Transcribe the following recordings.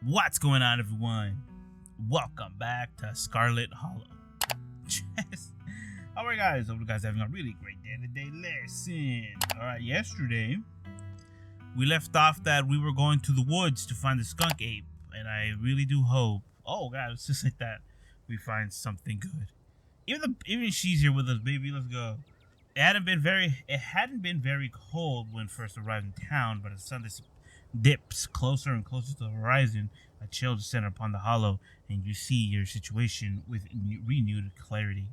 What's going on, everyone? Welcome back to Scarlet Hollow. Yes. Alright guys, hope you guys are having a really great day today. Listen. Alright, yesterday we left off that we were going to the woods to find the skunk ape. And I really do hope, oh god, it's just like that, we find something good. Even she's here with us, baby. Let's go. It hadn't been very cold when first arrived in town, but as the sun dips closer and closer to the horizon, a chill descends upon the hollow, and you see your situation with renewed clarity.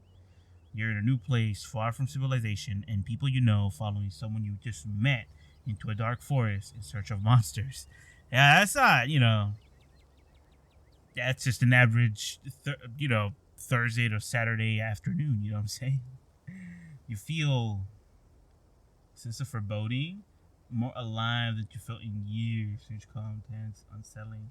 You're in a new place, far from civilization, and people you know, following someone you just met into a dark forest in search of monsters. Yeah, that's not, that's just an average, Thursday to Saturday afternoon, you know what I'm saying? You feel a sense of foreboding, more alive than you felt in years. Strange, calm, tense, unsettling.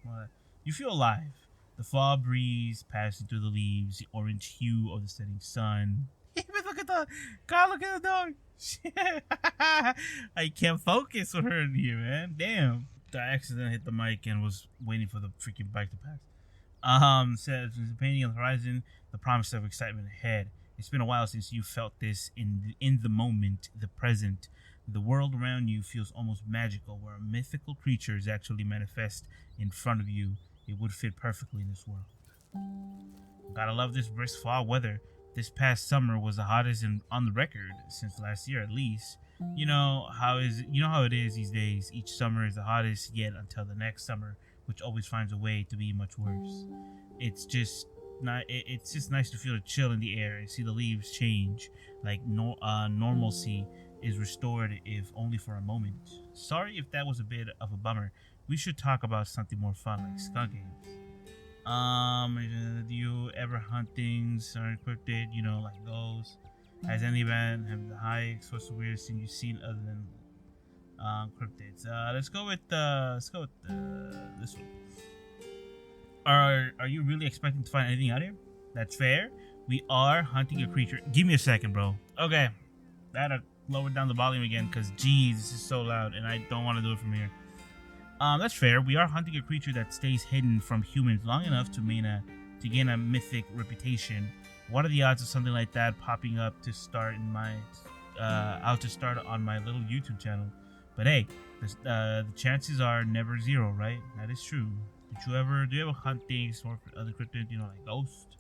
What? You feel alive. The fall breeze passing through the leaves, the orange hue of the setting sun. Even look at the God, look at the dog. Shit. I can't focus with her in here, man. Damn. I accidentally hit the mic and was waiting for the freaking bike to pass. Says the painting on the horizon, the promise of excitement ahead. It's been a while since you felt this in the moment, the present. The world around you feels almost magical, where mythical creatures actually manifest in front of you. It would fit perfectly in this world. Gotta love this brisk fall weather. This past summer was the hottest on the record since last year, at least. You know how it is these days. Each summer is the hottest yet until the next summer, which always finds a way to be much worse. It's just nice to feel the chill in the air and see the leaves change, like normalcy is restored, if only for a moment. Sorry if that was a bit of a bummer. We should talk about something more fun, like skunk apes. Do you ever hunt things or encrypted, like those? Has anyone have the hikes? What's the weirdest thing you've seen other than cryptids? Let's go with this one. Are you really expecting to find anything out here? That's fair. We are hunting a creature. Give me a second, bro. Okay, I had to lower down the volume again because, geez, this is so loud, and I don't want to do it from here. That's fair. We are hunting a creature that stays hidden from humans long enough to gain a mythic reputation. What are the odds of something like that popping up to start on my little YouTube channel? But hey, the chances are never zero, right? That is true. Do you ever hunt things or other cryptids, like ghosts,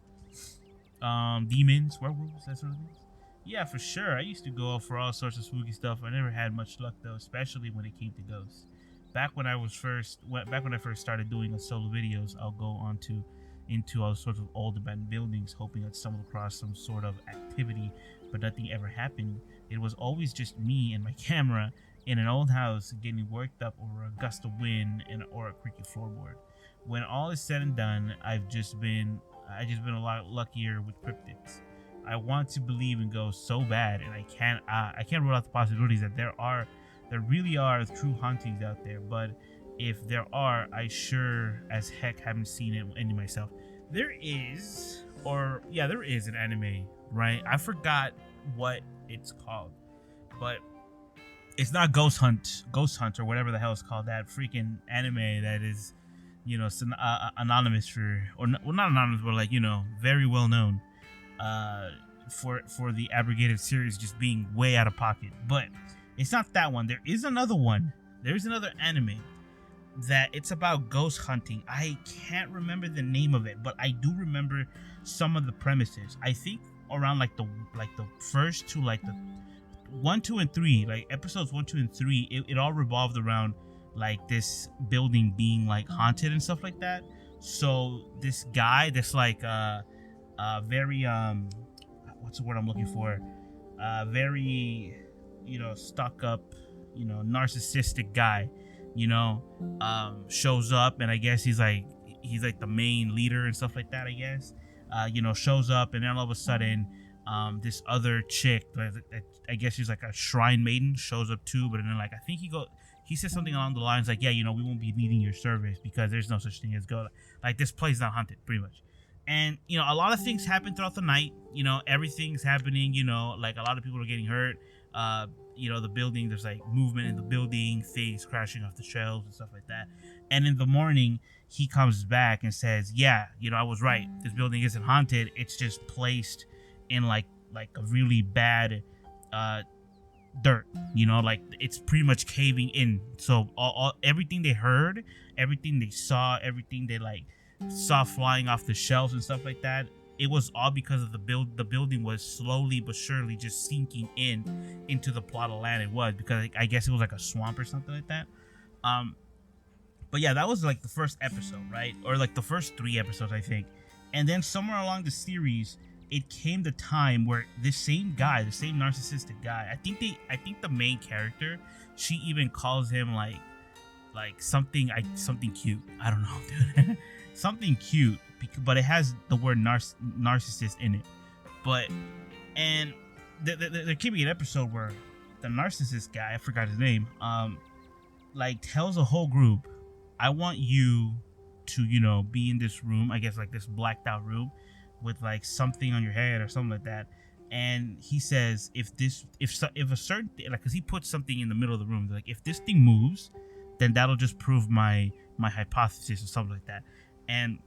demons, werewolves, that sort of thing? Yeah, for sure. I used to go for all sorts of spooky stuff. I never had much luck though, especially when it came to ghosts. Back when I first started doing solo videos, I'll go into all sorts of old abandoned buildings, hoping I'd stumble across some sort of activity, but nothing ever happened. It was always just me and my camera in an old house, getting worked up over a gust of wind or a creaky floorboard. When all is said and done, I've just been a lot luckier with cryptids. I want to believe in ghosts so bad, and I can't rule out the possibilities that there really are true hauntings out there. But if there are, I sure as heck haven't seen any myself. There is an anime, right? I forgot what it's called, but it's not Ghost Hunt or whatever the hell it's called. That freaking anime that is, anonymous not anonymous, but very well known, for the abrogated series just being way out of pocket. But it's not that one. There is another one. There's another anime that it's about ghost hunting. I can't remember the name of it, but I do remember some of the premises. I think around the first two, the 1, 2, and 3, episodes 1, 2, and 3, it all revolved around this building being haunted and stuff like that. So this guy, this very what's the word I'm looking for? Very stuck up, narcissistic guy, shows up, and I guess he's the main leader and stuff like that, I guess. Shows up, and then all of a sudden, this other chick, I guess she's a shrine maiden, shows up too. But then I think he says something along the lines we won't be needing your service because there's no such thing as ghost. This place is not haunted, pretty much. And, a lot of things happen throughout the night. Everything's happening, a lot of people are getting hurt. the building, there's like movement in the building, things crashing off the shelves and stuff like that. And in the morning, he comes back and says, yeah, I was right. This building isn't haunted. It's just placed in like a really bad dirt, like it's pretty much caving in. So everything they heard, everything they saw, everything they like saw flying off the shelves and stuff like that, it was all because of the building was slowly but surely just sinking into the plot of land it was, because I guess it was like a swamp or something like that. But yeah, that was like the first episode, right? Or like the first 3 episodes, I think. And then somewhere along the series, it came the time where this same guy, the same narcissistic guy, I think the main character, she even calls him like something cute. I don't know, dude. Something cute, but it has the word narcissist in it. And they're keeping an episode where the narcissist guy, I forgot his name, like tells a whole group, I want you to, be in this room, I guess like this blacked out room with like something on your head or something like that. And he says, if a certain thing, like, cause he puts something in the middle of the room, like if this thing moves, then that'll just prove my hypothesis or something like that. And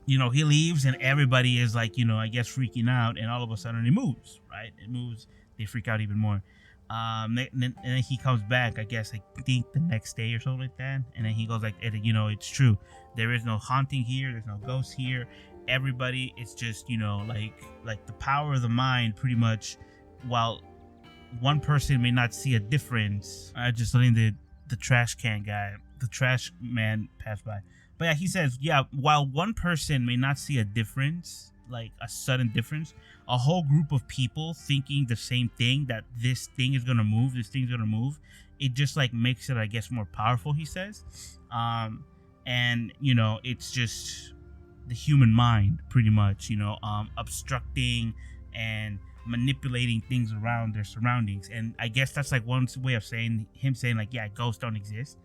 he leaves and everybody is like, I guess freaking out, and all of a sudden it moves, right? It moves. They freak out even more. And then he comes back, I guess, I think the next day or something like that. And then he goes like, it's true. There is no haunting here. There's no ghosts here. Everybody, it's just, like the power of the mind, pretty much. While one person may not see a difference, I just letting the trash can guy, the trash man pass by. But yeah, he says, yeah, while one person may not see a difference, like a sudden difference, a whole group of people thinking the same thing, that this thing's gonna move, it just like makes it, I guess, more powerful, he says. And it's just the human mind, pretty much, obstructing and manipulating things around their surroundings. And I guess that's like one way of saying like, yeah, ghosts don't exist.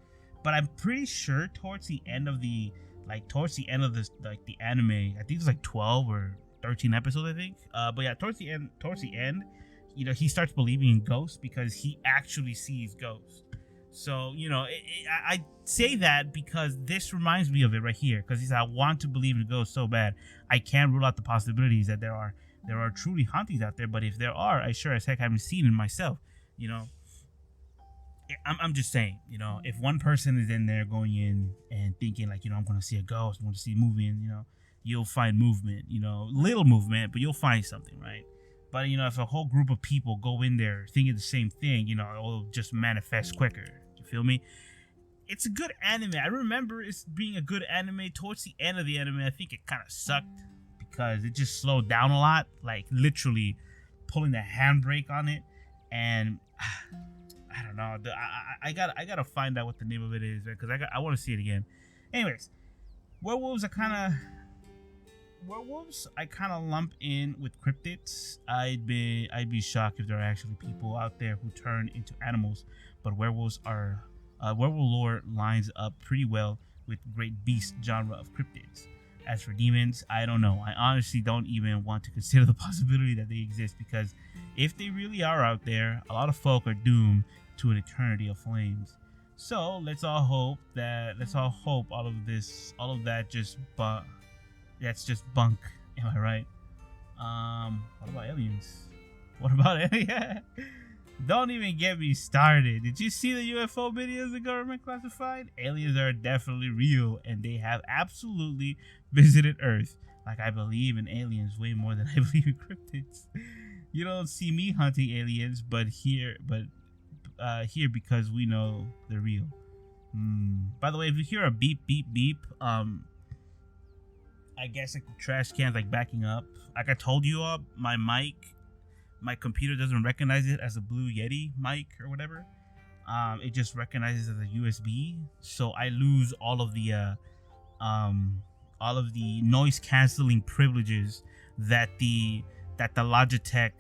But I'm pretty sure towards the end of this, like the anime, I think it's like 12 or 13 episodes, I think. But yeah, towards the end, he starts believing in ghosts because he actually sees ghosts. So, I say that because this reminds me of it right here. Because he said, I want to believe in ghosts so bad. I can't rule out the possibilities that there are truly hauntings out there. But if there are, I sure as heck haven't seen it myself. I'm just saying, if one person is in there going in and thinking like, I'm going to see a ghost, I'm going to see a movie, and, you'll find movement, little movement, but you'll find something, right? But, if a whole group of people go in there thinking the same thing, it'll just manifest quicker. You feel me? It's a good anime. I remember it being a good anime. Towards the end of the anime, I think it kind of sucked because it just slowed down a lot, like literally pulling the handbrake on it. And I don't know. I gotta find out what the name of it is, because I want to see it again. Anyways, werewolves I kind of lump in with cryptids. I'd be shocked if there are actually people out there who turn into animals, but werewolf lore lines up pretty well with great beast genre of cryptids. As for demons, I don't know. I honestly don't even want to consider the possibility that they exist, because if they really are out there, a lot of folk are doomed to an eternity of flames. So let's all hope all of that that's just bunk. Am I right? What about aliens? What about aliens? Don't even get me started. Did you see the UFO videos the government classified? Aliens are definitely real, and they have absolutely visited Earth. Like, I believe in aliens way more than I believe in cryptids. You don't see me hunting aliens, but here because we know they're real. By the way, if you hear a beep beep beep, I guess like the trash can's like backing up. Like I told you all, my computer doesn't recognize it as a Blue Yeti mic or whatever. It just recognizes it as a USB. So I lose all of the noise canceling privileges that the Logitech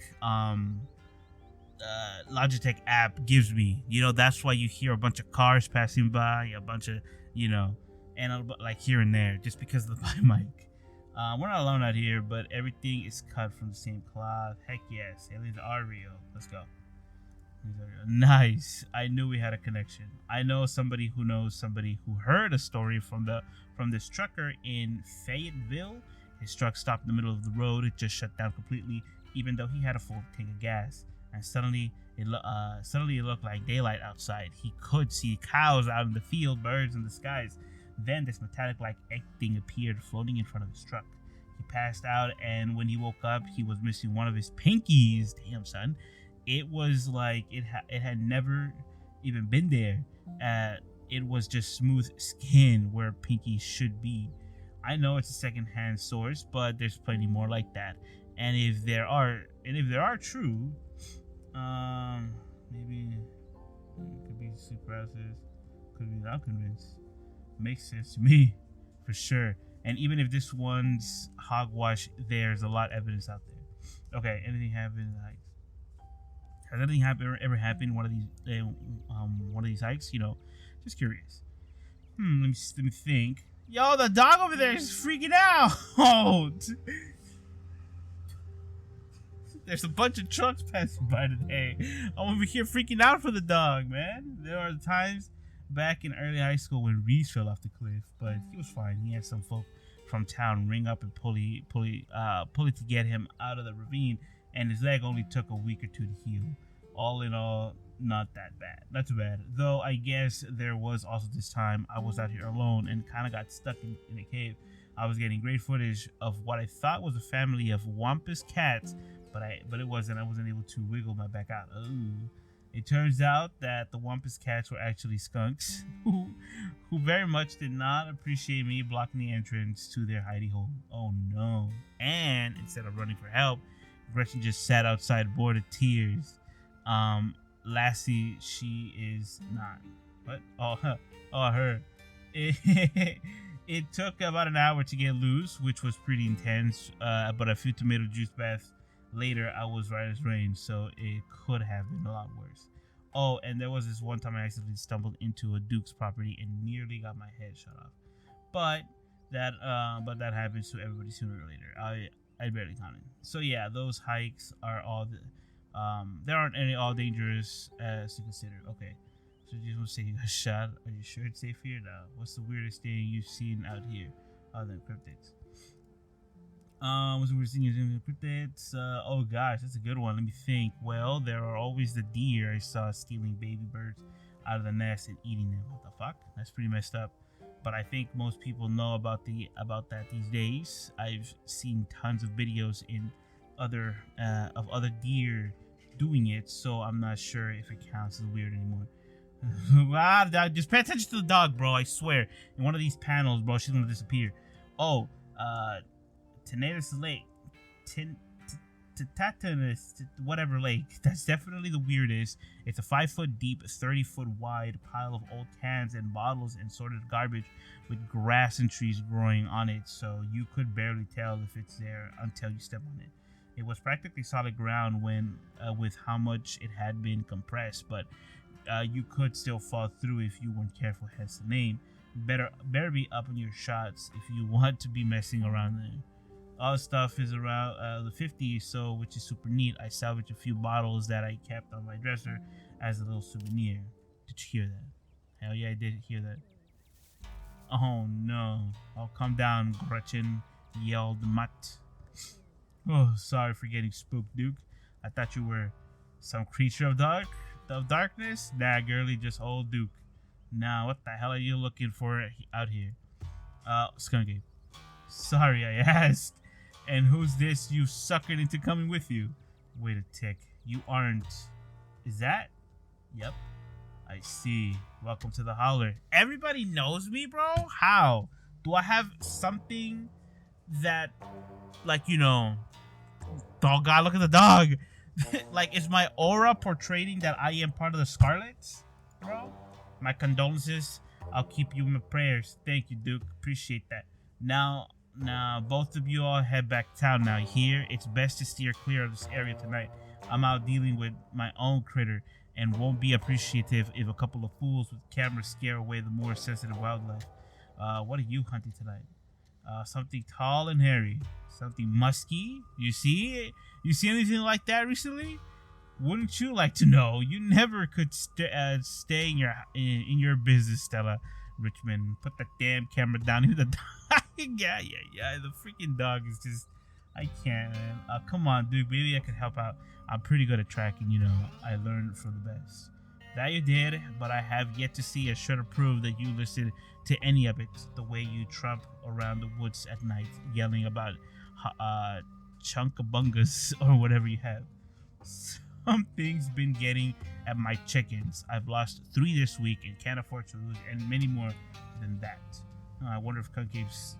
Logitech app gives me. That's why you hear a bunch of cars passing by, a bunch of, and like here and there, just because of the mic. We're not alone out here, but everything is cut from the same cloth. Heck yes, aliens are real. Let's go. He's like, nice. I knew we had a connection. I know somebody who knows somebody who heard a story from this trucker in Fayetteville. His truck stopped in the middle of the road. It just shut down completely, even though he had a full tank of gas. And suddenly it looked like daylight outside. He could see cows out in the field, birds in the skies. Then this metallic-like egg thing appeared, floating in front of his truck. He passed out, and when he woke up, he was missing one of his pinkies. Damn, son. It was like it had never even been there. It was just smooth skin where pinky should be. I know it's a second-hand source, but there's plenty more like that. And if there are true, maybe it could be sleep paralysis, could be not convinced. Makes sense to me, for sure. And even if this one's hogwash, there's a lot of evidence out there. Okay, anything happened? Like, has anything ever happened one of these hikes? You know, just curious. Let me think. Yo, the dog over there is freaking out. There's a bunch of trucks passing by today. I'm over here freaking out for the dog, man. There are times back in early high school when Reese fell off the cliff, but he was fine. He had some folk from town ring up and pull it to get him out of the ravine, and his leg only took a week or two to heal. All in all, not that bad. Not too bad. Though I guess there was also this time I was out here alone and kind of got stuck in a cave. I was getting great footage of what I thought was a family of wampus cats, but it wasn't. I wasn't able to wiggle my back out. Ooh. It turns out that the wampus cats were actually skunks who very much did not appreciate me blocking the entrance to their hidey hole. Oh no. And instead of running for help, Gretchen just sat outside bored of tears. Lassie, she is not. What? Her. It took about an hour to get loose, which was pretty intense, but a few tomato juice baths later, I was right as rain, so it could have been a lot worse. Oh, and there was this one time I accidentally stumbled into a Duke's property and nearly got my head shot off. But that happens to everybody sooner or later. I barely counted. So yeah, those hikes are all there aren't any all dangerous as to consider. Okay, so you just want to say you got shot. Are you sure it's safe here? Now, what's the weirdest thing you've seen out here other than cryptids? What's the weirdest thing you've seen with cryptids? Oh gosh, that's a good one. Let me think. Well, there are always the deer I saw stealing baby birds out of the nest and eating them. What the fuck? That's pretty messed up. But I think most people know about that these days. I've seen tons of videos of other deer doing it, so I'm not sure if it counts as weird anymore. Just pay attention to the dog, bro. I swear. In one of these panels, bro, she's gonna disappear. Oh, Tenatus Lake, Tatanus, whatever lake. That's definitely the weirdest. It's a 5-foot deep, 30-foot wide pile of old cans and bottles and sorted garbage with grass and trees growing on it, so you could barely tell if it's there until you step on it. It was practically solid ground when with how much it had been compressed, but you could still fall through if you weren't careful, hence the name. Better be up on your shots if you want to be messing around there. All the stuff is around the 50s, so which is super neat. I salvaged a few bottles that I kept on my dresser as a little souvenir. Did you hear that? Hell yeah, I did hear that. Oh no. Oh, calm down, Gretchen, yelled Mutt. Oh, sorry for getting spooked, Duke. I thought you were some creature of darkness. Nah, girlie, just old Duke. Now, what the hell are you looking for out here? Skunky. Sorry, I asked. And who's this you suckered into coming with you? Wait a tick. You aren't. Is that? Yep. I see. Welcome to the holler. Everybody knows me, bro? How? Do I have something that, like, you know, dog guy, look at the dog. Like, is my aura portraying that I am part of the Scarlets, bro? My condolences. I'll keep you in my prayers. Thank you, Duke. Appreciate that. Now, both of you all head back town now. Here, it's best to steer clear of this area tonight. I'm out dealing with my own critter and won't be appreciative if a couple of fools with cameras scare away the more sensitive wildlife. What are you hunting tonight? Something tall and hairy. Something musky. You see anything like that recently? Wouldn't you like to know? You never could stay in your business, Stella Richmond. Put that damn camera down. Even the dog. yeah. The freaking dog is just. I can't, man. Come on, dude. Maybe I could help out. I'm pretty good at tracking. You know, I learned from the best. That you did, but I have yet to see a shredder prove that you listened to any of it. The way you trump around the woods at night, yelling about chunkabungas or whatever you have. Something's been getting at my chickens. I've lost 3 this week and can't afford to lose and many more than that. I wonder if concaves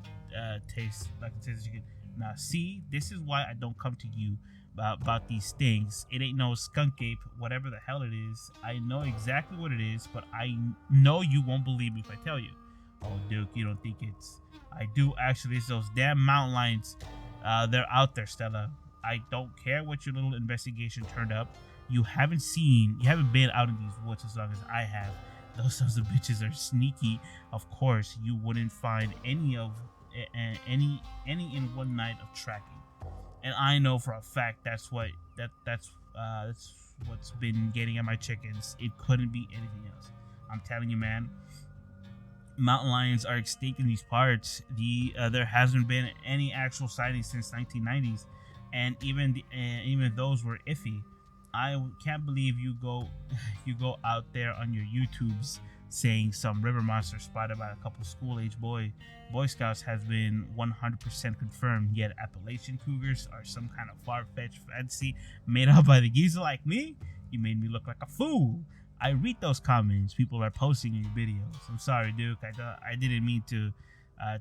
taste like it tastes chicken. Now, see, this is why I don't come to you about these things. It ain't no skunk ape, whatever the hell it is. I know exactly what it is, but I know you won't believe me if I tell you. Oh, Duke, you don't think it's... I do actually. It's those damn mountain lions. They're out there, Stella. I don't care what your little investigation turned up. You haven't been out in these woods as long as I have. Those sons of bitches are sneaky. Of course, you wouldn't find any in one night of tracking. And I know for a fact that's what's been getting at my chickens. It couldn't be anything else. I'm telling you, man. Mountain lions are extinct in these parts. There hasn't been any actual sightings since 1990s, and even those were iffy. I can't believe you go out there on your YouTubes saying some river monster spotted by a couple school-age Boy Scouts has been 100% confirmed. Yet Appalachian cougars are some kind of far-fetched fantasy made up by the geezer like me. You made me look like a fool. I read those comments people are posting in your videos. I'm sorry, Duke. I didn't mean to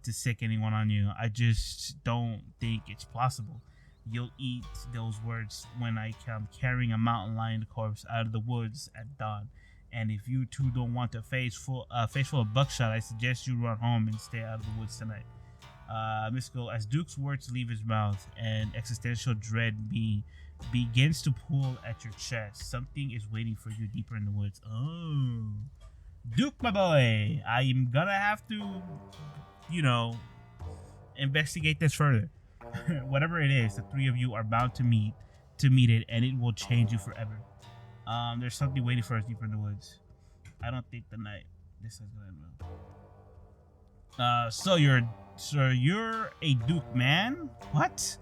sick anyone on you. I just don't think it's possible. You'll eat those words when I come carrying a mountain lion corpse out of the woods at dawn. And if you two don't want a face full of buckshot, I suggest you run home and stay out of the woods tonight. Mystical, as Duke's words leave his mouth and existential dread begins to pull at your chest, something is waiting for you deeper in the woods. Oh, Duke, my boy, I'm gonna have to, investigate this further. Whatever it is, the 3 of you are bound to meet it, and it will change you forever. There's something waiting for us deeper in the woods. I don't think this is gonna end well. So you're a Duke man? What?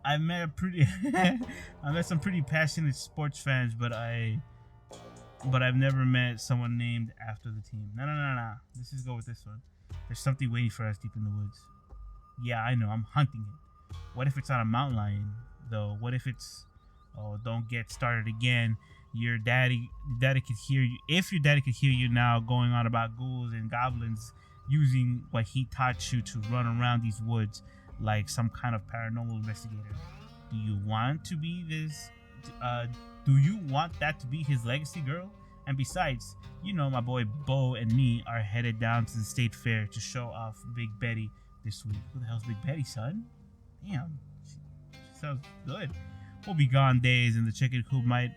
I met some pretty passionate sports fans, but I've never met someone named after the team. No. Let's just go with this one. There's something waiting for us deep in the woods. Yeah, I know. I'm hunting it. What if it's not a mountain lion, though? What if it's... Oh, don't get started again. Your daddy could hear you. If your daddy could hear you now going on about ghouls and goblins using what he taught you to run around these woods like some kind of paranormal investigator. Do you want to be this? Do you want that to be his legacy, girl? And besides, my boy Bo and me are headed down to the state fair to show off Big Betty this week. Who the hell's Big Betty, son? Damn, she sounds good. We'll be gone days, and the chicken coop might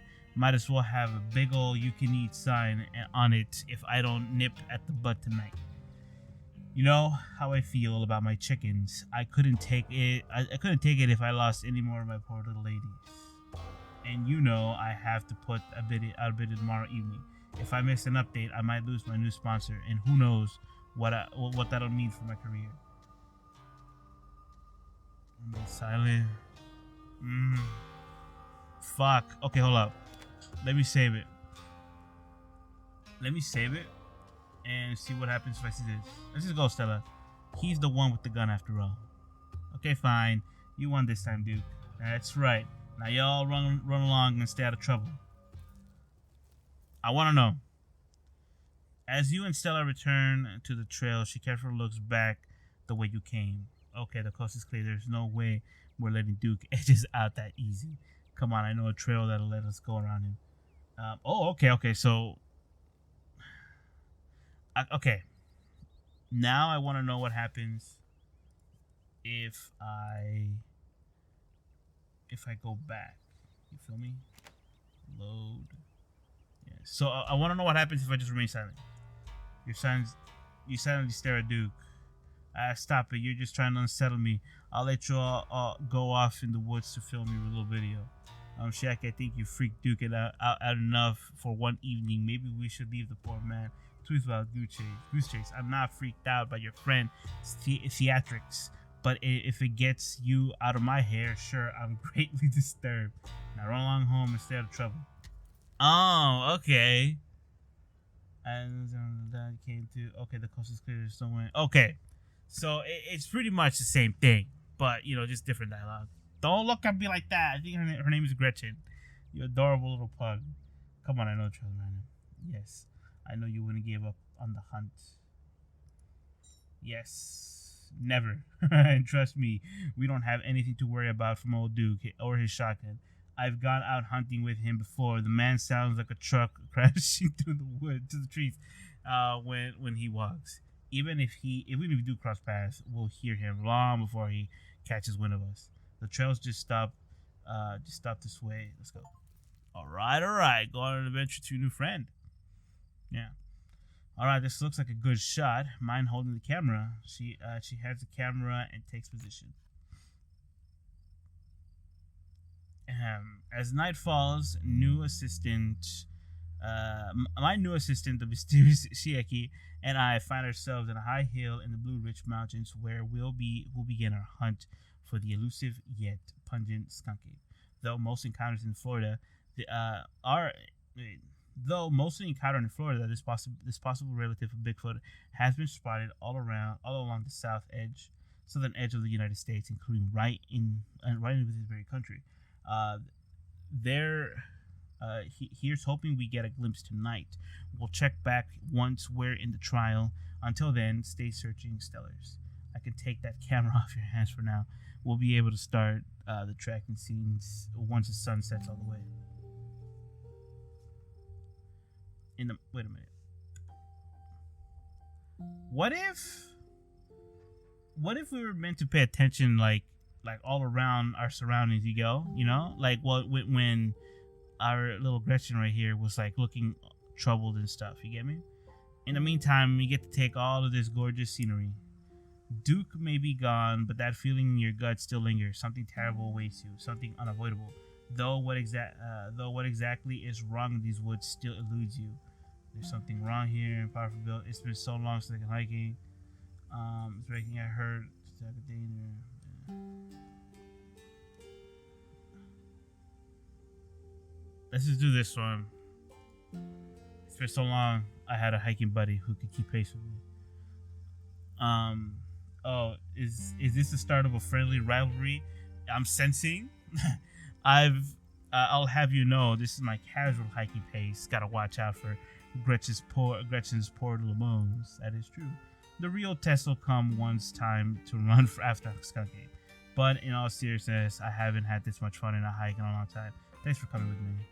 as well have a big ol' "you can eat" sign on it if I don't nip at the butt tonight. You know how I feel about my chickens. I couldn't take it. I couldn't take it if I lost any more of my poor little ladies. And I have to put a bid tomorrow evening. If I miss an update, I might lose my new sponsor, and who knows what that'll mean for my career. I'm silent. Fuck. Okay, hold up. Let me save it. And see what happens if I see this. Let's just go, Stella. He's the one with the gun after all. Okay, fine. You won this time, Duke. That's right. Now y'all run along and stay out of trouble. I want to know. As you and Stella return to the trail, she carefully looks back the way you came. Okay, the coast is clear. There's no way we're letting Duke edge us out that easy. Come on, I know a trail that'll let us go around him. Okay. So, okay. Now I want to know what happens if I go back. You feel me? Load. Yeah. So I want to know what happens if I just remain silent. You silently stare at Duke. Stop it. You're just trying to unsettle me. I'll let you all go off in the woods to film your little video. Shaq, I think you freaked Duke out enough for one evening. Maybe we should leave the poor man to his wild goose chase. I'm not freaked out by your friend theatrics, but if it gets you out of my hair, sure, I'm greatly disturbed. Now run along home and stay out of trouble. Oh, okay. And that came to the coast is clear. There's no wind. Okay, so it's pretty much the same thing, but just different dialogue. Don't look at me like that. I think her name is Gretchen. You adorable little pug. Come on, I know the truth, man. Yes, I know you wouldn't give up on the hunt. Yes, never. And trust me, we don't have anything to worry about from old Duke or his shotgun. I've gone out hunting with him before. The man sounds like a truck crashing through the wood to the trees when he walks. Even if we do cross paths, we'll hear him long before he catches wind of us. The trails just stop this way. Let's go. All right. Go on an adventure to a new friend. Yeah. All right, this looks like a good shot. Mine holding the camera. She has the camera and takes position. As night falls, my new assistant, the mysterious Shieki, and I find ourselves in a high hill in the Blue Ridge Mountains, where we'll begin our hunt for the elusive yet pungent skunk ape. Though mostly encountered in Florida, this possible relative of Bigfoot has been spotted all along the southern edge of the United States, including right in within this very country. Here's hoping we get a glimpse tonight. We'll check back once we're in the trial. Until then, stay searching, Stellars. I can take that camera off your hands for now. We'll be able to start the tracking scenes once the sun sets all the way. Wait a minute. What if we were meant to pay attention like all around our surroundings? Like when our little Gretchen right here was like looking troubled and stuff. You get me? In the meantime, you get to take all of this gorgeous scenery. Duke may be gone, but that feeling in your gut still lingers. Something terrible awaits you. Something unavoidable. Though what exactly is wrong in these woods still eludes you. There's something wrong here in Powerful Bill. It's been so long since I've been hiking. It's breaking. I heard. Let's just do this one. It's been so long. I had a hiking buddy who could keep pace with me. Is this the start of a friendly rivalry I'm sensing? I'll have you know, this is my casual hiking pace. Gotta watch out for Gretchen's poor little bones. That is true. The real test will come once time to run after skunk ape. But in all seriousness, I haven't had this much fun in a hike in a long time. Thanks for coming with me.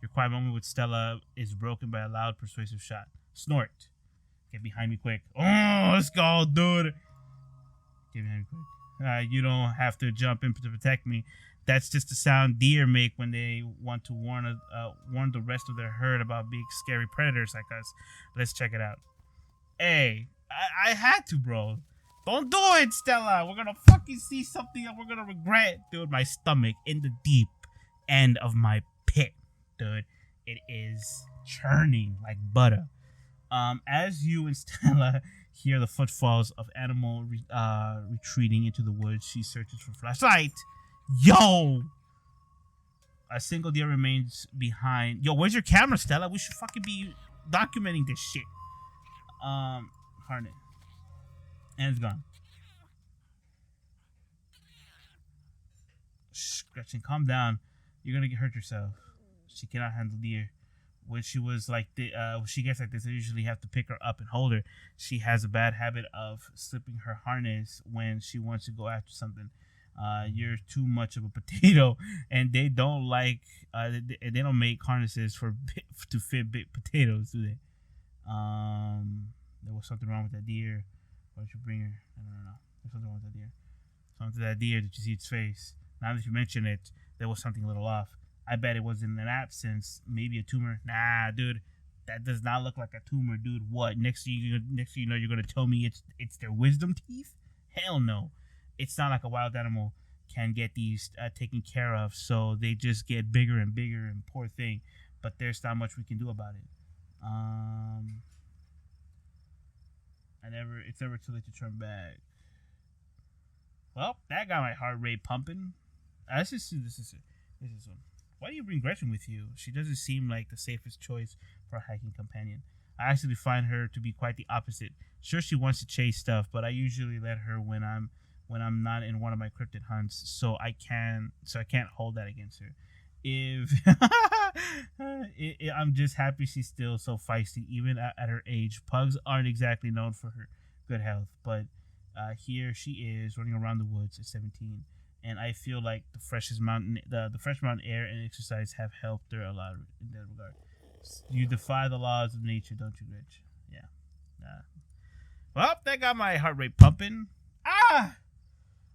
Your quiet moment with Stella is broken by a loud, persuasive shot. Snort. Get behind me quick. Oh, let's go, dude. Get behind me quick. You don't have to jump in to protect me. That's just the sound deer make when they want to warn the rest of their herd about big, scary predators like us. Let's check it out. Hey, I had to, bro. Don't do it, Stella. We're gonna fucking see something that we're gonna regret. Dude, my stomach in the deep end of my pit, dude. It is churning like butter. As you and Stella hear the footfalls of animal retreating into the woods, she searches for flashlight. Yo! A single deer remains behind. Yo, where's your camera, Stella? We should fucking be documenting this shit. Harness. And it's gone. Shh, Gretchen, calm down. You're gonna get hurt yourself. She cannot handle deer. When she was like when she gets like this, I usually have to pick her up and hold her. She has a bad habit of slipping her harness when she wants to go after something. You're too much of a potato, and they don't like they don't make harnesses to fit big potatoes, do they? There was something wrong with that deer. Why don't you bring her? I don't know. There's something wrong with that deer. Something to that deer that you see its face. Now that you mention it, there was something a little off. I bet it was in an absence, maybe a tumor. Nah, dude, that does not look like a tumor, dude. What? Next thing you know, you're gonna tell me it's their wisdom teeth? Hell no. It's not like a wild animal can get these taken care of, so they just get bigger and bigger, and poor thing. But there's not much we can do about it. It's never too late to turn back. Well, that got my heart rate pumping. This is one. Why do you bring Gretchen with you? She doesn't seem like the safest choice for a hiking companion. I actually find her to be quite the opposite. Sure, she wants to chase stuff, but I usually let her when I'm not in one of my cryptid hunts, so I can't hold that against her. I'm just happy she's still so feisty, even at her age. Pugs aren't exactly known for her good health, but here she is running around the woods at 17, and I feel like the fresh mountain air and exercise have helped her a lot in that regard. You defy the laws of nature, don't you, Gretch? Yeah. Well, that got my heart rate pumping.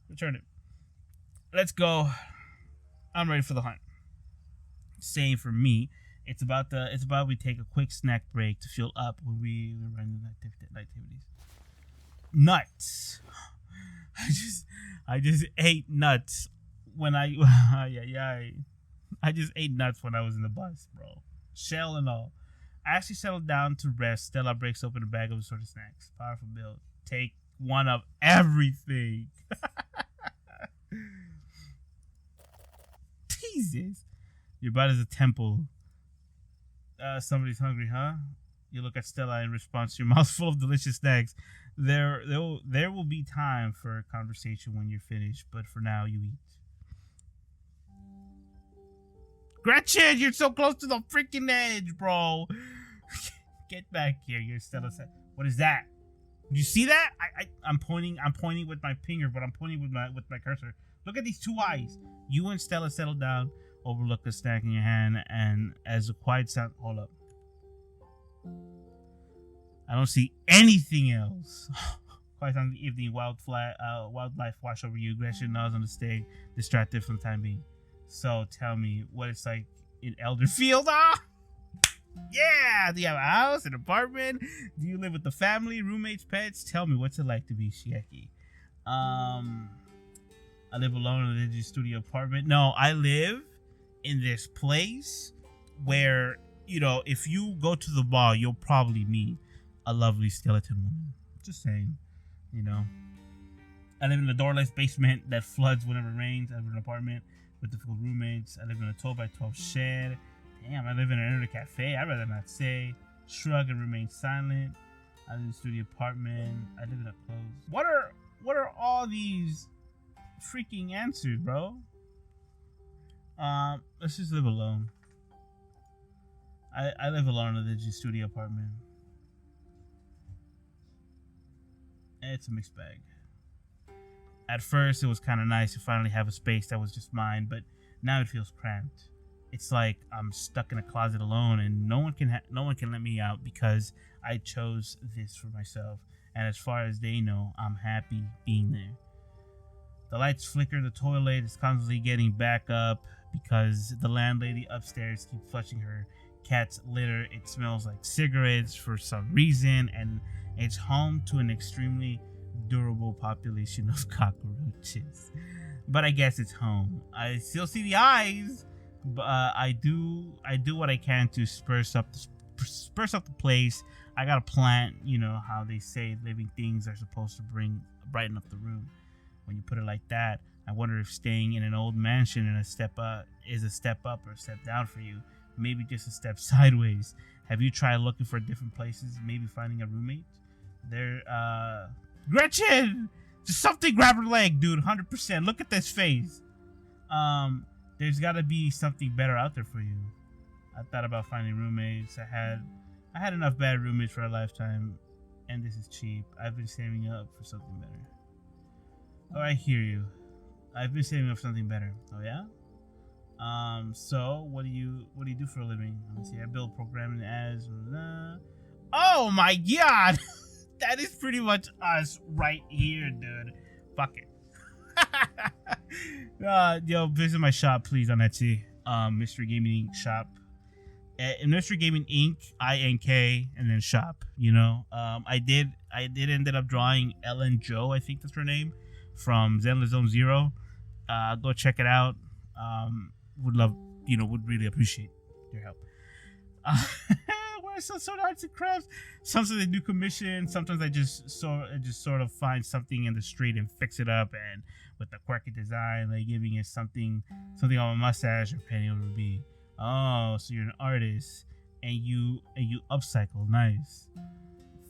Return it. Let's go. I'm ready for the hunt. Same for me. It's about we take a quick snack break to fuel up when we run the activities. Nuts. I just ate nuts when I just ate nuts when I was in the bus, bro. Shell and all. I actually settled down to rest. Stella breaks open a bag of assorted snacks. Powerful build. Take one of everything. Jesus. Your body's a temple. Somebody's hungry, huh? You look at Stella in response to your mouth full of delicious snacks. There will be time for a conversation when you're finished, but for now, you eat. Gretchen, you're so close to the freaking edge, bro. Get back here. You're Stella said. What is that? You see that? I'm pointing with my finger, but I'm pointing with my cursor. Look at these two eyes. You and Stella settle down, overlook a snack in your hand, and as a quiet sound, hold up. I don't see anything else. Quiet on the evening, wildlife wash over you. Gretchen nods on the stay, distracted from time being. So tell me what it's like in Elderfield. Yeah! Do you have a house, an apartment? Do you live with the family, roommates, pets? Tell me what's it like to be Shieki. I live alone in a dingy studio apartment. No, I live in this place where, if you go to the bar, you'll probably meet a lovely skeleton woman. Just saying, I live in a doorless basement that floods whenever it rains. I live in an apartment with difficult roommates. I live in a 12x12 shed. Damn, I live in an internet cafe. I'd rather not say. Shrug and remain silent. I live in a studio apartment. I live in a clothes. What are all these freaking answers, bro? Let's just live alone. I live alone in the studio apartment. It's a mixed bag. At first, it was kind of nice to finally have a space that was just mine, but now it feels cramped. It's like I'm stuck in a closet alone, and no one can let me out because I chose this for myself. And as far as they know, I'm happy being there. The lights flicker. The toilet is constantly getting back up because the landlady upstairs keeps flushing her cat's litter. It smells like cigarettes for some reason, and it's home to an extremely durable population of cockroaches. But I guess it's home. I still see the eyes, but I do what I can to spruce up the place. I got a plant. How they say living things are supposed to brighten up the room. When you put it like that, I wonder if staying in an old mansion is a step up or a step down for you. Maybe just a step sideways. Have you tried looking for different places? Maybe finding a roommate? Gretchen! Just something grab her leg, dude. 100%. Look at this face. There's got to be something better out there for you. I thought about finding roommates. I had enough bad roommates for a lifetime, and this is cheap. I've been saving up for something better. Oh, I hear you. I've been saving up for something better. Oh yeah? So what do you do for a living? Let me see. I build programming as. Oh my god! That is pretty much us right here, dude. Fuck it. Yo, visit my shop, please, on Etsy. Mystery Gaming Inc. shop. Mystery Gaming Inc. INK and then shop. I did ended up drawing Ellen Joe. I think that's her name, from Zenless Zone Zero. Go check it out. Would love, would really appreciate your help. Uh, where some sort of arts and crafts. Sometimes I do commission. Sometimes I just sort of find something in the street and fix it up, and with the quirky design, like giving it something on my mustache or painting over be. Oh, so you're an artist and you upcycle. Nice.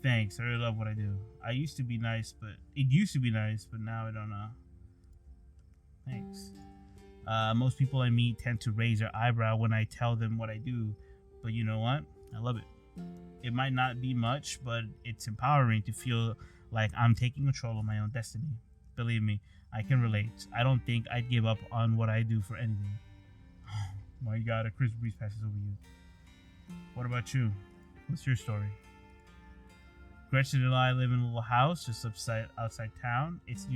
Thanks. I really love what I do. It used to be nice, but now I don't know. Thanks. Most people I meet tend to raise their eyebrow when I tell them what I do, but you know what? I love it. It might not be much, but it's empowering to feel like I'm taking control of my own destiny. Believe me, I can relate. I don't think I'd give up on what I do for anything. My God, a crisp breeze passes over you. What about you? What's your story? Gretchen and I live in a little house just outside town. It's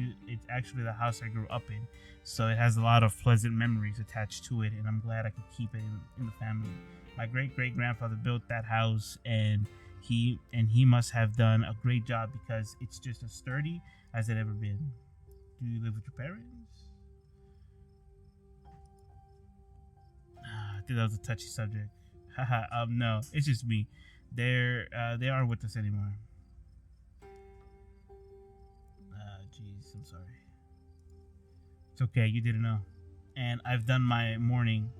actually the house I grew up in, so it has a lot of pleasant memories attached to it, and I'm glad I could keep it in the family. My great-great-grandfather built that house, and he must have done a great job because it's just as sturdy as it ever been. Do you live with your parents? I think that was a touchy subject. No, it's just me. They aren't with us anymore. Jeez, I'm sorry. It's okay, you didn't know. And I've done my morning.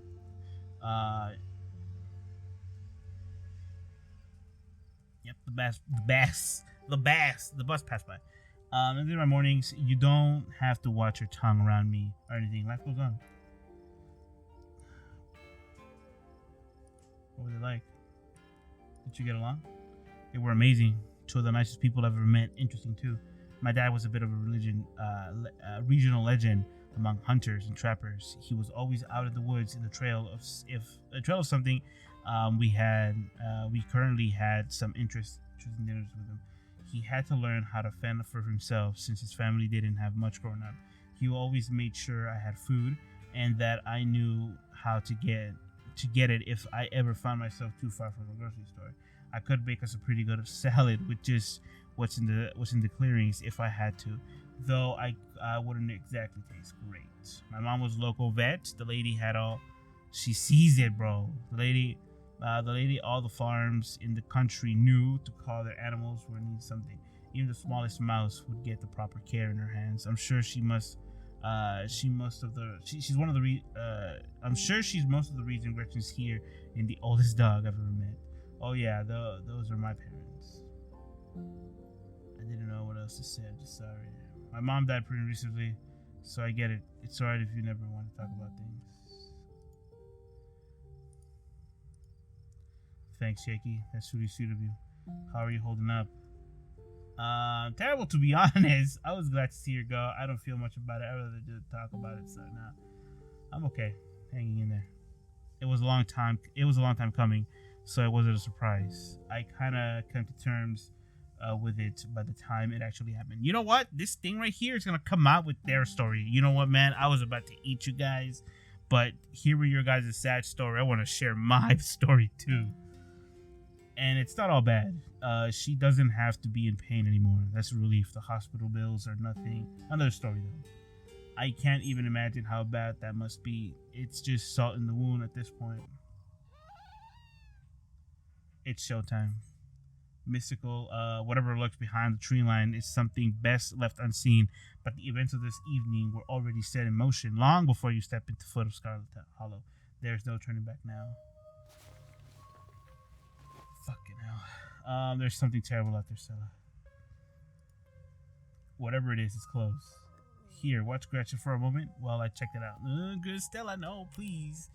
Yep, the bus passed by. I do my mornings. You don't have to watch your tongue around me or anything. Life goes on. What were they like? Did you get along? They were amazing. Two of the nicest people I've ever met. Interesting too. My dad was a bit of a regional legend among hunters and trappers. He was always out in the woods in the trail of something. We currently had some interesting dinners with him. He had to learn how to fend for himself since his family didn't have much growing up. He always made sure I had food and that I knew how to get it if I ever found myself too far from a grocery store. I could make us a pretty good salad with just what's in the clearings if I had to, though I wouldn't exactly taste great. My mom was a local vet. The lady she sees it, bro. The lady, all the farms in the country knew to call their animals when they need something. Even the smallest mouse would get the proper care in her hands. I'm sure she's most of the reason Gretchen's here and the oldest dog I've ever met. Oh yeah, those are my parents. I didn't know what else to say. I'm just sorry. My mom died pretty recently, so I get it. It's alright if you never want to talk about things. Thanks, Shaky. That's really sweet of you. How are you holding up? Terrible to be honest. I was glad to see her go. I don't feel much about it. I'd rather just talk about it. So now I'm okay, hanging in there. It was a long time coming, so it wasn't a surprise. I kind of came to terms with it by the time it actually happened. You know what? This thing right here is gonna come out with their story. You know what, man? I was about to eat you guys, but hearing your guys' sad story, I want to share my story too. And it's not all bad. She doesn't have to be in pain anymore. That's a relief. The hospital bills are nothing. Another story though. I can't even imagine how bad that must be. It's just salt in the wound at this point. It's showtime. Mystical, whatever lurks behind the tree line is something best left unseen. But the events of this evening were already set in motion long before you step into the foot of Scarlet Hollow. There's no turning back now. Fucking hell. There's something terrible out there, Stella. Whatever it is, it's close. Here, watch Gretchen for a moment while I check it out. Good, Stella, no, please.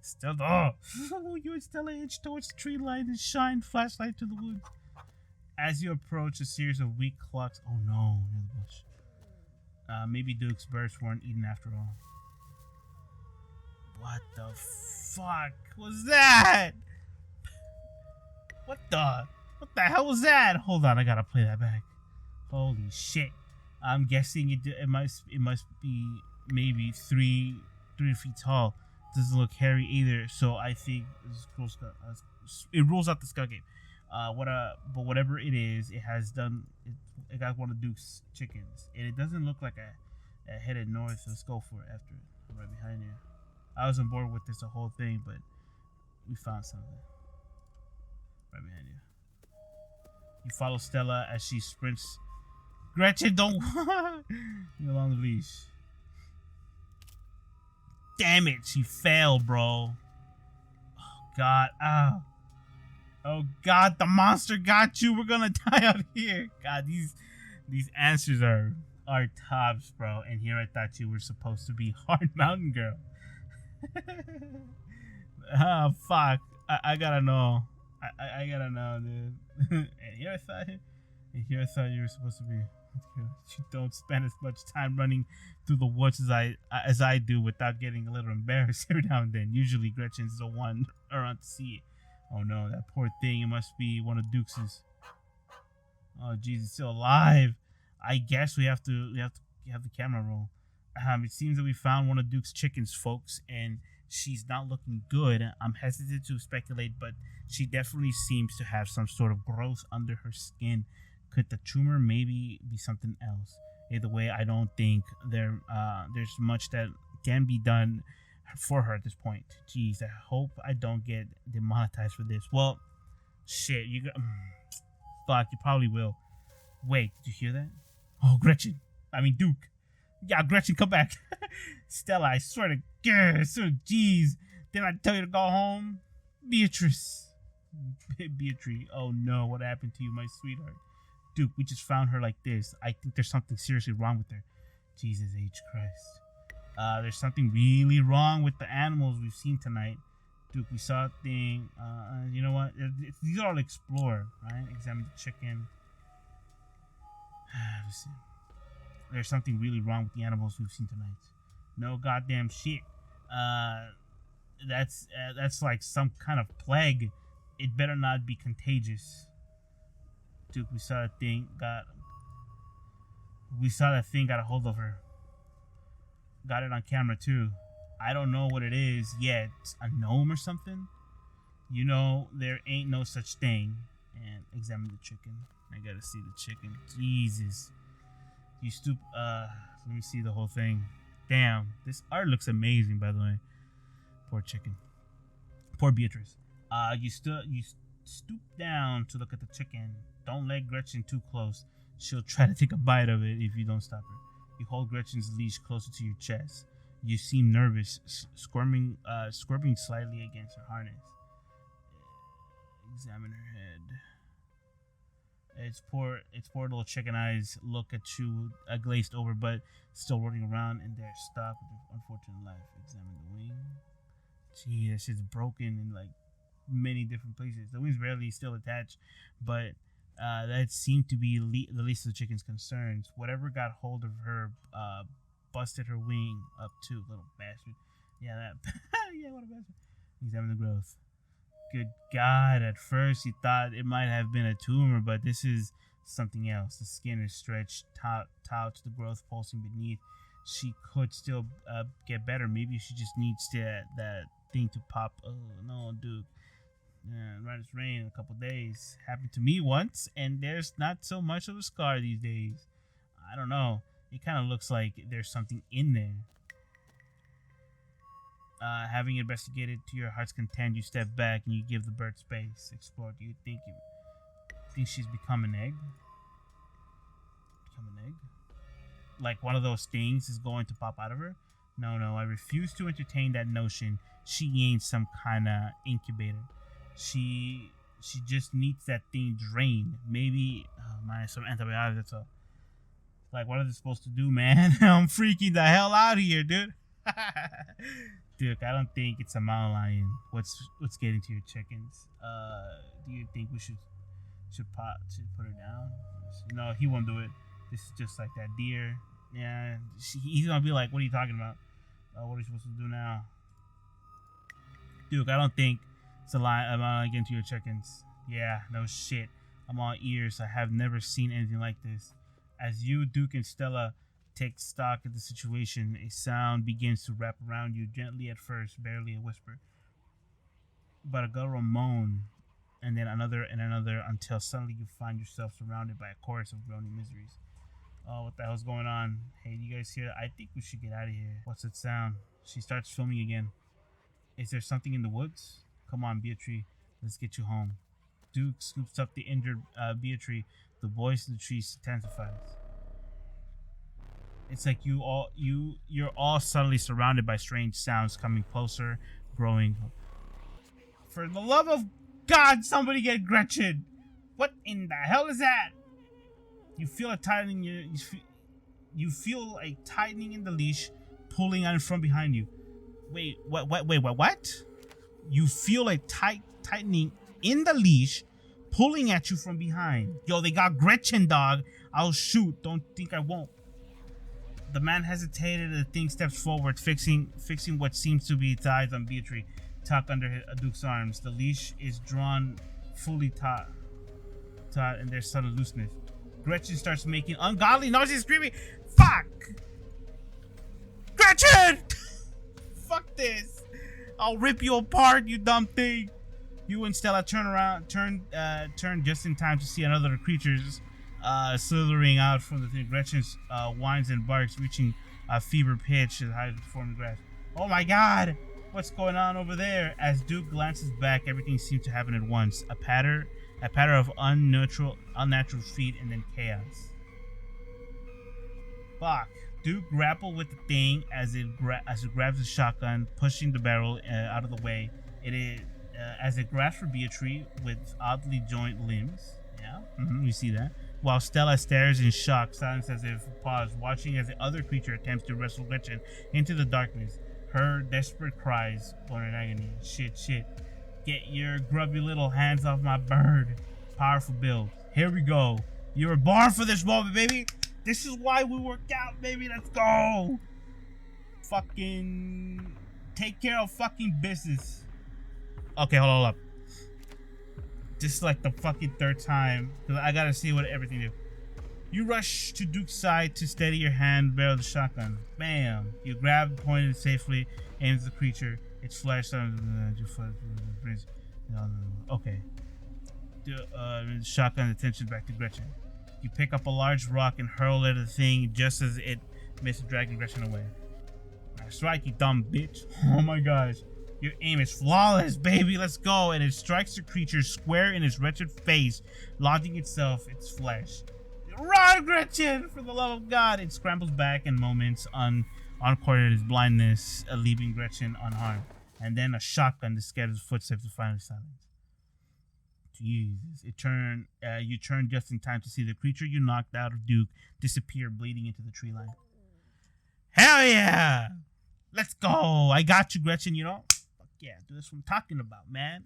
Stella. Oh, you and Stella inch towards the tree line and shine flashlight to the wood. As you approach, a series of weak clucks. Oh no, near the bush. Maybe Duke's birds weren't eaten after all. What the fuck was that? What the hell was that? Hold on, I gotta play that back. Holy shit! I'm guessing it must be maybe three feet tall. Doesn't look hairy either, so I think it rules out the skunk game. But whatever it is, it got one of Duke's chickens, and it doesn't look like Headed north. Let's go for it after it. I'm right behind you. I was on board with this whole thing, but we found something. Right behind you. You follow Stella as she sprints. Gretchen, don't. You're on the leash. Damn it, she fell, bro. Oh, God. Oh, God, the monster got you. We're gonna die out here. God, these answers are tops, bro. And here I thought you were supposed to be Hard Mountain Girl. Fuck. I gotta know. I gotta know, dude. And here I thought you were supposed to be. You don't spend as much time running through the woods as I do without getting a little embarrassed every now and then. Usually Gretchen's the one around to see it. Oh no, that poor thing. It must be one of Duke's. Oh jeez, he's still alive. I guess we have to have the camera roll. It seems that we found one of Duke's chickens, folks, and she's not looking good. I'm hesitant to speculate, but she definitely seems to have some sort of growth under her skin. Could the tumor maybe be something else? Either way, I don't think there's much that can be done for her at this point. Jeez, I hope I don't get demonetized for this. Well, shit, fuck, you probably will. Wait, did you hear that? Oh, Gretchen. I mean, Duke. Yeah, Gretchen, come back. Stella, I swear to God, jeez. Didn't I tell you to go home? Beatrice. Beatrice. Oh no, what happened to you, my sweetheart? Duke, we just found her like this. I think there's something seriously wrong with her. Jesus H. Christ. There's something really wrong with the animals we've seen tonight. Duke, we saw a thing. You know what? These are all explore, right? Examine the chicken. Listen. There's something really wrong with the animals we've seen tonight. No goddamn shit. That's like some kind of plague. It better not be contagious. Duke, we saw that thing got a hold of her. Got it on camera too. I don't know what it is yet. A gnome or something? You know, there ain't no such thing. And examine the chicken. I gotta see the chicken. Jesus. You stoop. Let me see the whole thing. Damn, this art looks amazing, by the way. Poor chicken. Poor Beatrice. You stoop down to look at the chicken. Don't let Gretchen too close. She'll try to take a bite of it if you don't stop her. You hold Gretchen's leash closer to your chest. You seem nervous, squirming slightly against her harness. Examine her head. Its poor little chicken eyes look at you, glazed over, but still rolling around in their stock with your unfortunate life. Examine the wing. Gee, that shit's broken in like many different places. The wing's barely still attached, but that seemed to be the least of the chicken's concerns. Whatever got hold of her busted her wing up too, little bastard. Yeah, that. Yeah, what a bastard. Examine the growth. Good God, at first you thought it might have been a tumor, but this is something else. The skin is stretched taut to the growth pulsing beneath. She could still get better. Maybe she just needs that thing to pop. Oh, no, dude. Yeah, right as rain in a couple days. Happened to me once, and there's not so much of a scar these days. I don't know. It kind of looks like there's something in there. Having investigated to your heart's content, you step back and you give the bird space. Explore. Do you think she's become an egg? Become an egg? Like one of those things is going to pop out of her? No, I refuse to entertain that notion. She ain't some kind of incubator. She just needs that thing drained. Maybe some antibiotics. That's all. Like, what are they supposed to do, man? I'm freaking the hell out of here, dude. Dude, I don't think it's a mountain lion. What's getting to your chickens? Do you think we should put her down? No, he won't do it. This is just like that deer. Yeah, he's gonna be like, "What are you talking about? What are you supposed to do now?" Dude, I don't think it's a lie. I'm getting to your chickens. Yeah, no shit. I'm all ears. I have never seen anything like this. As you, Duke, and Stella take stock of the situation, a sound begins to wrap around you, gently at first, barely a whisper, but a guttural moan, and then another and another, until suddenly you find yourself surrounded by a chorus of groaning miseries. Oh, what the hell's going on? Hey, do you guys hear that? I think we should get out of here. What's that sound? She starts filming again. Is there something in the woods? Come on, Beatrice. Let's get you home. Duke scoops up the injured Beatrice. The voice of the tree intensifies. It's like you're all suddenly surrounded by strange sounds coming closer, growing. For the love of God, somebody get Gretchen! What in the hell is that? You feel a tightening. You feel a tightening in the leash, pulling on from behind you. Wait, what? Wait, what? You feel a tightening in the leash, pulling at you from behind. Yo, they got Gretchen, dog. I'll shoot. Don't think I won't. The man hesitated. The thing steps forward, fixing what seems to be its eyes on Beatrice, tucked under Duke's arms. The leash is drawn fully taut, and there's sudden looseness. Gretchen starts making ungodly noises, screaming, "Fuck! Gretchen! Fuck this! I'll rip you apart, you dumb thing!" You and Stella turn just in time to see another creatures slithering out from the thing. Gretchen whines and barks, reaching a fever pitch as high as before in the grass. Oh my God! What's going on over there? As Duke glances back, everything seems to happen at once. A patter of unnatural feet, and then chaos. Fuck. Duke grappled with the thing as it grabs the shotgun, pushing the barrel out of the way. It is as it grasps for Beatrice with oddly joined limbs. Yeah, we see that. While Stella stares in shock, silence as if paused, watching as the other creature attempts to wrestle Gretchen into the darkness. Her desperate cries born in agony. Shit. Get your grubby little hands off my bird. Powerful build. Here we go. You were born for this moment, baby. This is why we work out, baby. Let's go. Fucking take care of fucking business. Okay, hold up. This is like the fucking third time, because I gotta see what everything do. You rush to Duke's side to steady your hand, barrel the shotgun. Bam! You grab, point it safely, aims the creature. Its flesh. Okay. Shotgun attention back to Gretchen. You pick up a large rock and hurl it at the thing just as it misses, dragging Gretchen away. That's right, you dumb bitch. Oh my gosh. Your aim is flawless, baby. Let's go. And it strikes the creature square in its wretched face, lodging its flesh. Run, Gretchen! For the love of God! It scrambles back in moments, uncorded its blindness, leaving Gretchen unharmed. And then a shotgun to scatter footsteps to finally silence. Jesus. You turn just in time to see the creature you knocked out of Duke disappear, bleeding into the tree line. Hell yeah! Let's go! I got you, Gretchen, you know? Fuck yeah, dude, that's what I'm talking about, man.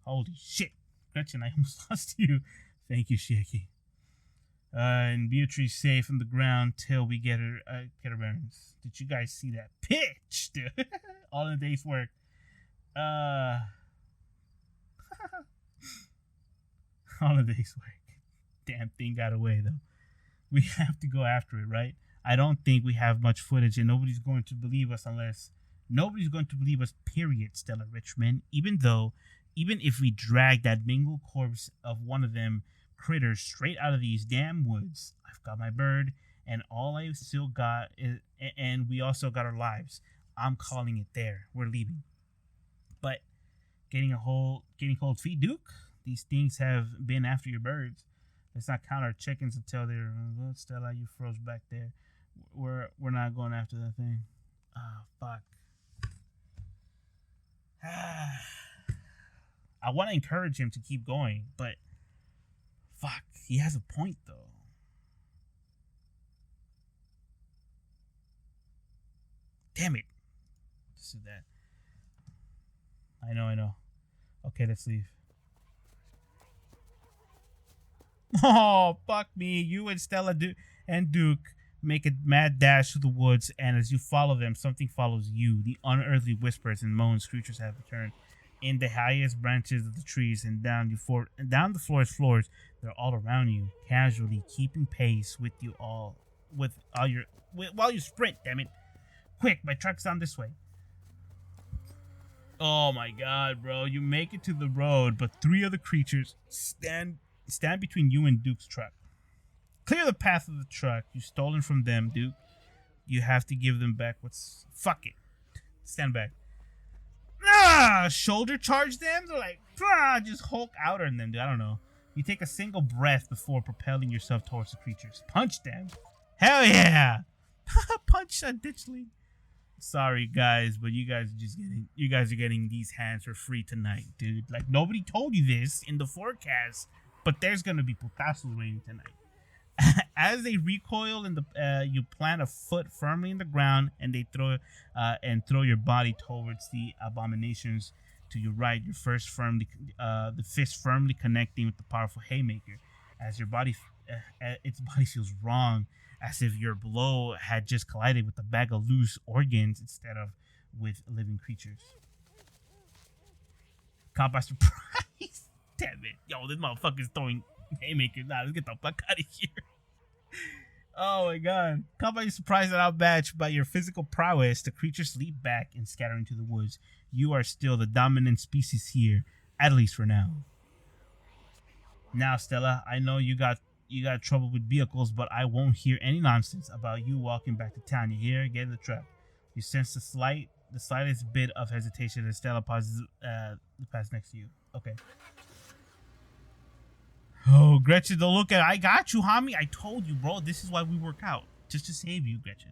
Holy shit. Gretchen, I almost lost you. Thank you, Shaky. And Beatrice safe on the ground till we get her bearings. Did you guys see that pitch, dude? All in a day's work. All in a day's work. Damn thing got away, though. We have to go after it, right? I don't think we have much footage, and nobody's going to believe us period, Stella Richmond. Even if we drag that mingled corpse of one of them critters straight out of these damn woods, I've got my bird, and all I still got is, and we also got our lives. I'm calling it there. We're leaving. But getting cold feet, Duke. These things have been after your birds. Let's not count our chickens until they're. Stella, you froze back there. We're not going after that thing. Fuck. I want to encourage him to keep going, but fuck, he has a point though. Damn it. Let's do that. I know. Okay, let's leave. Oh, fuck me. You and Stella and Duke make a mad dash through the woods, and as you follow them, something follows you. The unearthly whispers and moans creatures have returned. In the highest branches of the trees and down the floors, they're all around you, casually keeping pace with you all, while you sprint. Damn it! Quick, my truck's on this way. Oh my God, bro! You make it to the road, but three other creatures stand between you and Duke's truck. Clear the path of the truck. You've stolen from them, Duke. You have to give them back what's... Fuck it. Stand back. Shoulder charge them? They're like, just Hulk out on them, dude. I don't know. You take a single breath before propelling yourself towards the creatures. Punch them. Hell yeah. Punch that ditchling. Sorry, guys, but you guys are getting these hands for free tonight, dude. Like, nobody told you this in the forecast, but there's going to be putazos raining tonight. As they recoil in the, you plant a foot firmly in the ground, and they throw your body towards the abominations to your right. Your the fist firmly connecting with the powerful haymaker. As your body, its body feels wrong, as if your blow had just collided with a bag of loose organs instead of with living creatures. Caught by surprise. Damn it, yo, this motherfucker's throwing haymakers. Nah, let's get the fuck out of here. Oh my god. Caught by surprise and outmatched by your physical prowess, the creatures leap back and scatter into the woods. You are still the dominant species here, at least for now. Now, Stella, I know you got trouble with vehicles, but I won't hear any nonsense about you walking back to town. You hear? Get in the truck. You sense the slightest bit of hesitation as Stella pauses the pass next to you. Okay. Oh, Gretchen, don't look at it. I got you, homie. I told you, bro. This is why we work out. Just to save you, Gretchen.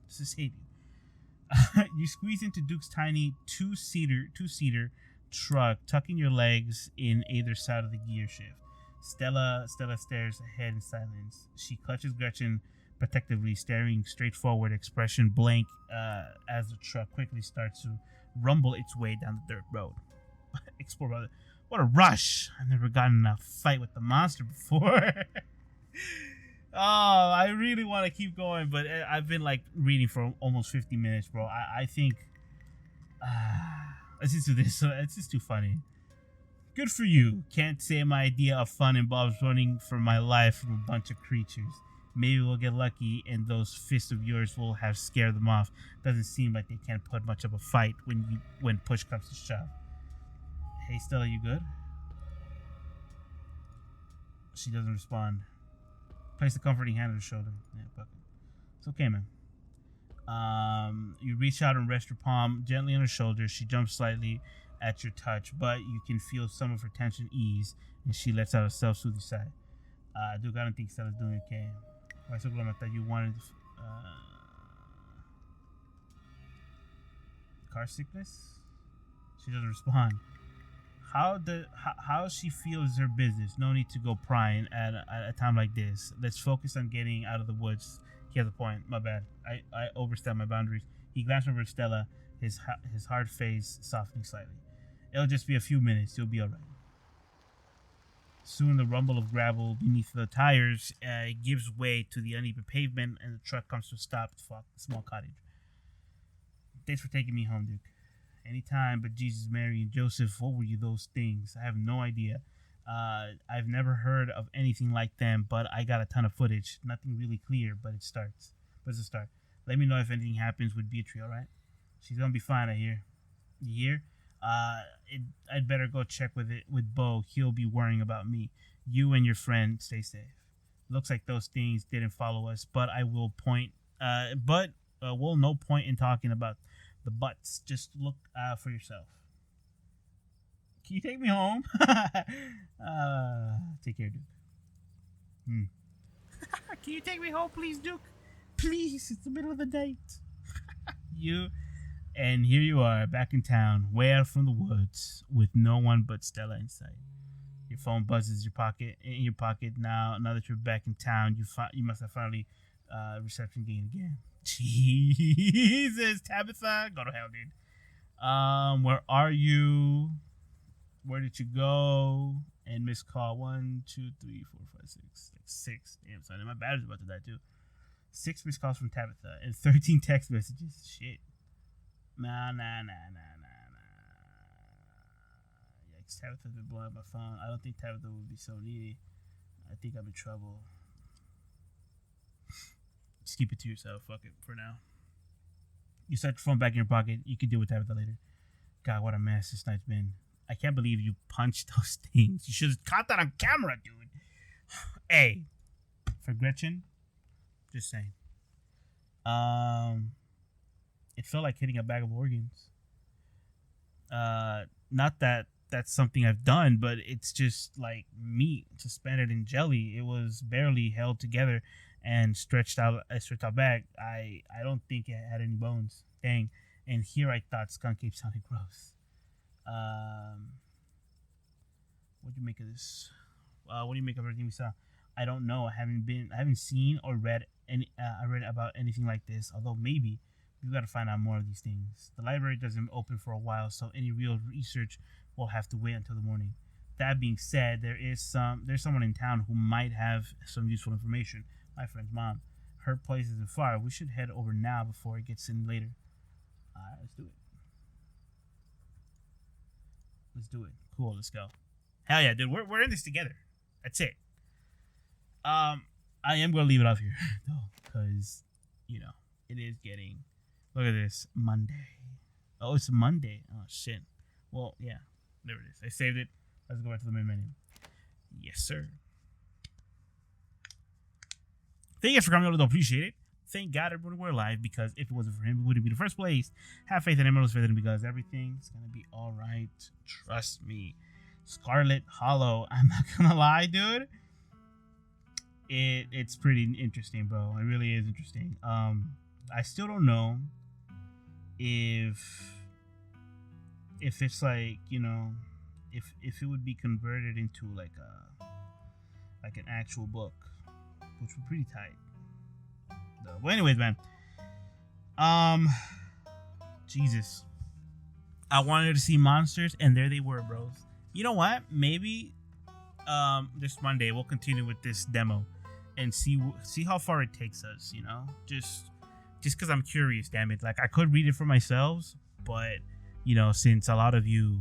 Just to save you. You squeeze into Duke's tiny two-seater truck, tucking your legs in either side of the gear shift. Stella stares ahead in silence. She clutches Gretchen protectively, staring straight forward, expression blank, as the truck quickly starts to rumble its way down the dirt road. Explore, brother. What a rush! I've never gotten in a fight with the monster before. Oh, I really want to keep going, but I've been like reading for almost 50 minutes, bro. I think let's just do this. It's just too funny. Good for you. Can't say my idea of fun involves running for my life from a bunch of creatures. Maybe we'll get lucky and those fists of yours will have scared them off. Doesn't seem like they can't put much of a fight when push comes to shove. Hey, Stella, you good? She doesn't respond. Place a comforting hand on her shoulder. Yeah, fuck it. It's okay, man. You reach out and rest your palm gently on her shoulder. She jumps slightly at your touch, but you can feel some of her tension ease, and she lets out a self-soothing sigh. Duke, I don't think Stella's doing okay. Why so glad I thought you wanted car sickness? She doesn't respond. How she feels is her business. No need to go prying at a time like this. Let's focus on getting out of the woods. He has a point. My bad. I overstepped my boundaries. He glanced over at Stella, his hard face softening slightly. It'll just be a few minutes. You'll be alright. Soon the rumble of gravel beneath the tires gives way to the uneven pavement, and the truck comes to a stop at a small cottage. Thanks for taking me home, Duke. Anytime, but Jesus, Mary, and Joseph, what were you those things? I have no idea. I've never heard of anything like them, but I got a ton of footage. Nothing really clear, but it's a start. Let me know if anything happens with Beatrice, alright? She's gonna be fine, I hear. You hear? I'd better go check with Bo. He'll be worrying about me. You and your friend stay safe. Looks like those things didn't follow us, but we'll no point in talking about the butts. Just look for yourself. Can you take me home? Take care, Duke. Can you take me home, please, Duke? Please, it's the middle of the night. And here you are, back in town, way out from the woods, with no one but Stella in sight. Your phone buzzes in your pocket now. Now that you're back in town, you must have finally reception gained again. Jesus, Tabitha, go to hell, dude. Where are you? Where did you go? And missed call 1, 2, 3, 4, 5, 6. Like 6. Damn, son, my battery's about to die too. 6 missed calls from Tabitha and 13 text messages. Shit. Nah. Yikes, Tabitha's been blowing up my phone. I don't think Tabitha would be so needy. I think I'm in trouble. Just keep it to yourself. Fuck it for now. You set your phone back in your pocket. You can deal with Tabitha later. God, what a mess this night's been. I can't believe you punched those things. You should have caught that on camera, dude. Hey, for Gretchen. Just saying. It felt like hitting a bag of organs. Not that that's something I've done, but it's just like meat suspended in jelly. It was barely held together and stretched out back. I don't think it had any bones. Dang. And here I thought skunk ape sounded gross. What do you make of this? What do you make of everything we saw? I don't know. I haven't seen or read I read about anything like this. Although maybe we got to find out more of these things. The library doesn't open for a while, so any real research will have to wait until the morning. That being said, there's someone in town who might have some useful information. My friend's mom. Her place isn't far. We should head over now before it gets in later. Alright, let's do it. Let's do it. Cool, let's go. Hell yeah, dude. We're in this together. That's it. I am gonna leave it off here though, because it is getting. Look at this, Monday. Oh, it's Monday. Oh shit. Well, yeah, there it is. I saved it. Let's go back to the main menu. Yes, sir. Thank you guys for coming. I don't appreciate it. Thank God everybody we're alive, because if it wasn't for him, we wouldn't be in the first place. Have faith in him, faith in him, because everything's gonna be all right. Trust me. Scarlet Hollow. I'm not gonna lie, dude. It's pretty interesting, bro. It really is interesting. I still don't know if it's like, if it would be converted into like an actual book, which would be pretty tight. Well, anyways, man. Jesus. I wanted to see monsters, and there they were, bros. You know what? Maybe this Monday we'll continue with this demo and see how far it takes us, just because I'm curious, damn it. Like, I could read it for myself, but since a lot of you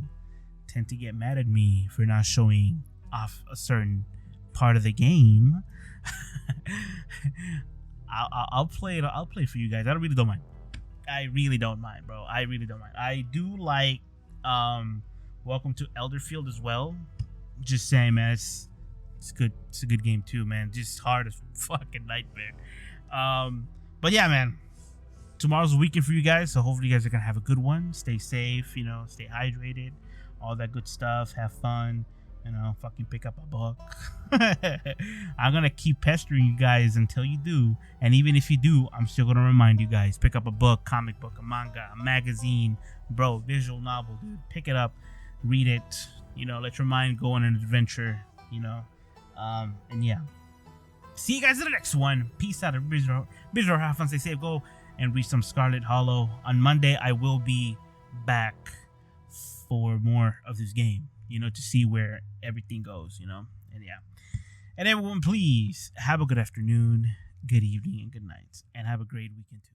tend to get mad at me for not showing off a certain part of the game, I'll play it. I'll play for you guys. I really don't mind. I really don't mind, bro. I really don't mind. I do like Welcome to Elderfield as well. Just saying, man, it's good. It's a good game too, man. Just hard as fucking nightmare. But yeah, man. Tomorrow's a weekend for you guys, so hopefully you guys are gonna have a good one. Stay safe, stay hydrated, all that good stuff. Have fun, fucking pick up a book. I'm gonna keep pestering you guys until you do, and even if you do, I'm still gonna remind you guys: pick up a book, comic book, a manga, a magazine, bro, visual novel, dude. Pick it up, read it. Let your mind go on an adventure. And yeah. See you guys in the next one. Peace out, everybody. Have fun, stay safe, go and read some Scarlet Hollow. On Monday, I will be back for more of this game, to see where everything goes, and yeah. And everyone, please have a good afternoon, good evening, and good night, and have a great weekend too.